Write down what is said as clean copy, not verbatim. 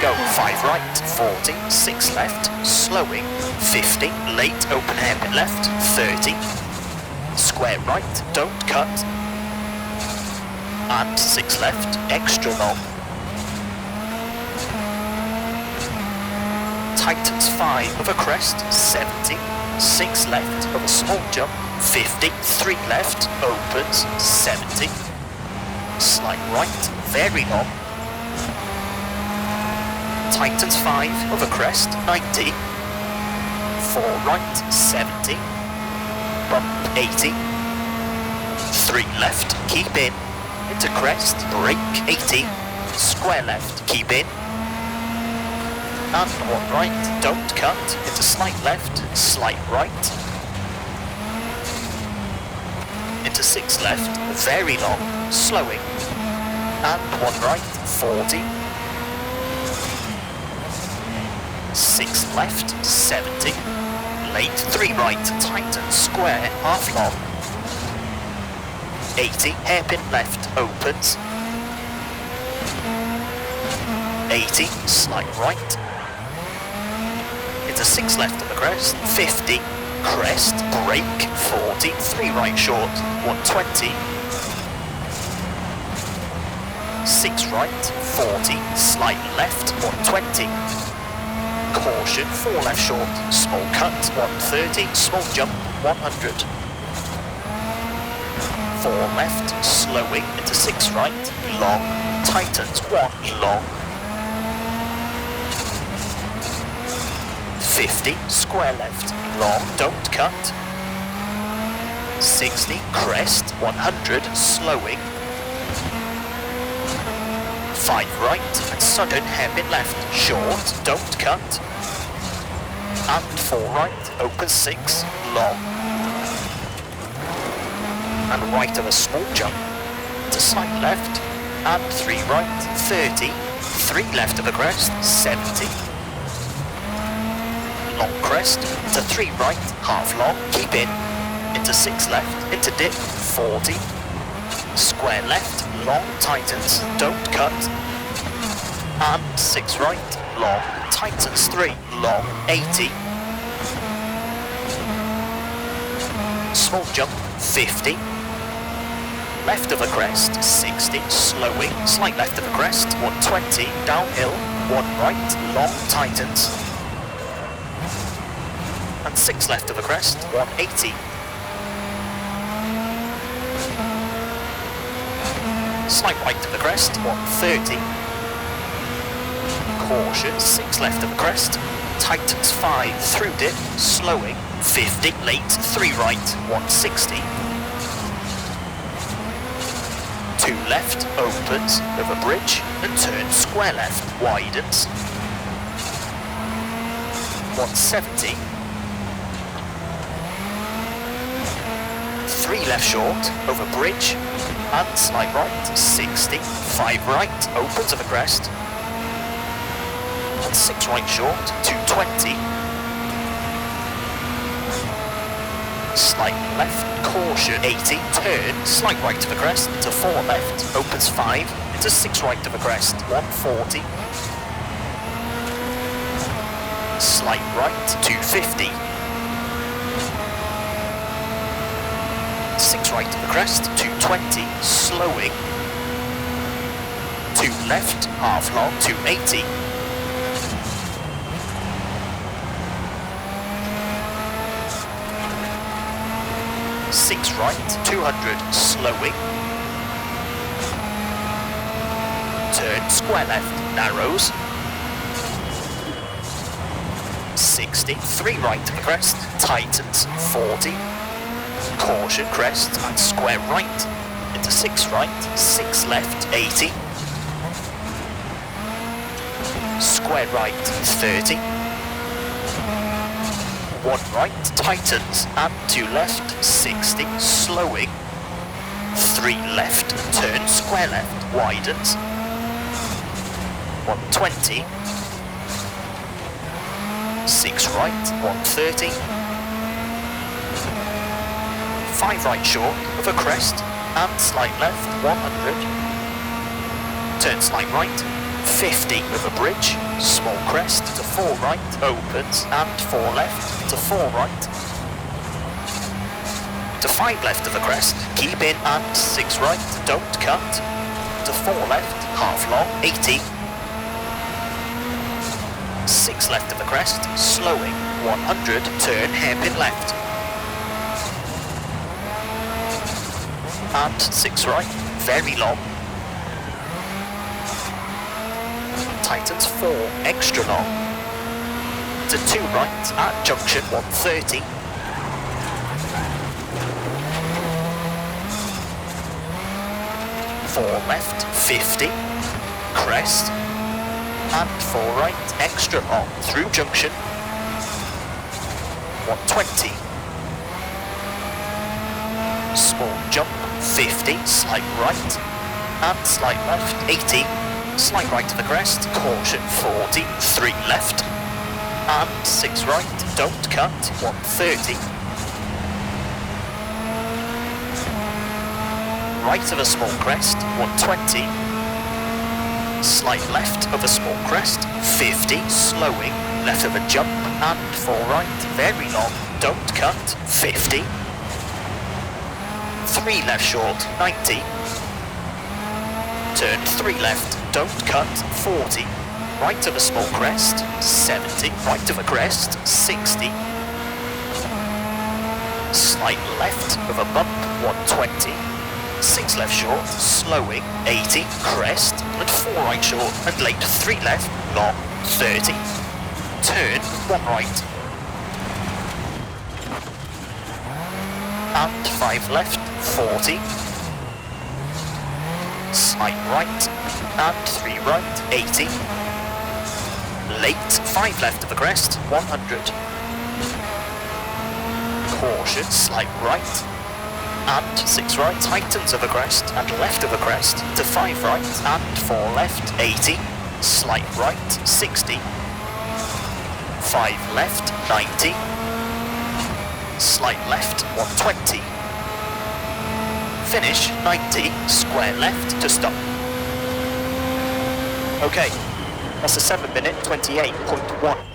go. 5 right, 40, 6 left, slowing, 50, late open hairpin left, 30, square right, don't cut, and 6 left, extra long. Tightens 5 of a crest, 70, 6 left of a small jump, 50, 3 left, opens, 70, slight right, very long. Tightens 5 of a crest, 90, 4 right, 70, bump 80, 3 left, keep in, into crest, brake 80, square left, keep in, and 1 right, don't cut, into slight left, slight right, into 6 left, very long, slowing, and 1 right, 40, 6 left, 70, late 3 right, tighten, square, half long, 80, hairpin left, opens, 80, slight right, into 6 left of the crest, 50, crest, brake, 40, 3 right short, 120, 6 right, 40, slight left, 120, caution, 4 left short, small cut, 130, small jump, 100, 4 left, slowing, into 6 right, long, tightens, 1 long, 50, square left, long, don't cut, 60, crest, 100, slowing, 5 right, and sudden hairpin left, short, don't cut, and 4 right, open 6, long, and right of a small jump, to slight left, and 3 right, 30, 3 left of the crest, 70, long crest, into 3 right, half long, keep in, into 6 left, into dip, 40, square left, long tightens, don't cut, and 6 right, long, tightens 3, long, 80, small jump, 50, left of a crest, 60, slowing, slight left of a crest, 120, downhill, 1 right, long tightens, and 6 left of the crest, 180, slight right of the crest, 130, caution, 6 left of the crest, tightens 5 through dip, slowing, 50, late, 3 right, 160, 2 left, opens, over bridge, and turns square left, widens, 170, 3 left short, over bridge, and slight right, 60, 5 right, opens of a crest, and 6 right short, 220, slight left, caution, 80, turn, slight right of a crest, to 4 left, opens 5, into 6 right of a crest, 140, slight right, 250, 6 right of the crest, 220, slowing, 2 left, half long, 280, 6 right, 200, slowing, turn square left, narrows, 60, 3 right to the crest, tightens, 40, caution, crest, and square right, into 6 right, 6 left, 80, square right, 30, 1 right, tightens, and 2 left, 60, slowing, 3 left, turn square left, widens, 120, 6 right, 130, 5 right short of a crest, and slight left, 100, turn slight right, 50 over bridge, small crest to 4 right, opens, and 4 left to 4 right. To 5 left of the crest, keep in and 6 right, don't cut. To 4 left, half long, 80. 6 left of the crest, slowing, 100, turn hairpin left. And 6 right, very long. Tightens 4, extra long. To 2 right, at junction 130. 4 left, 50, crest, and 4 right, extra long, through junction, 120. Small jump, 50, slight right, and slight left, 80. Slight right to the crest, caution, 40, 3 left, and 6 right, don't cut, 130. Right of a small crest, 120. Slight left of a small crest, 50, slowing, left of a jump, and 4 right, very long, don't cut, 50. 3 left short, 90. Turn 3 left, don't cut, 40. Right of a small crest, 70. Right of a crest, 60. Slight left of a bump, 120. 6 left short, slowing, 80, crest, and 4 right short, and late 3 left, long, 30. Turn 1 right. And 5 left, 40. Slight right, and 3 right, 80. Late 5 left of the crest, 100. Caution, slight right. And 6 right, tightens of a crest, and left of a crest, to 5 right, and 4 left, 80, slight right, 60, 5 left, 90, slight left, 120, finish, 90, square left to stop. Okay, that's a 7 minute 28.1.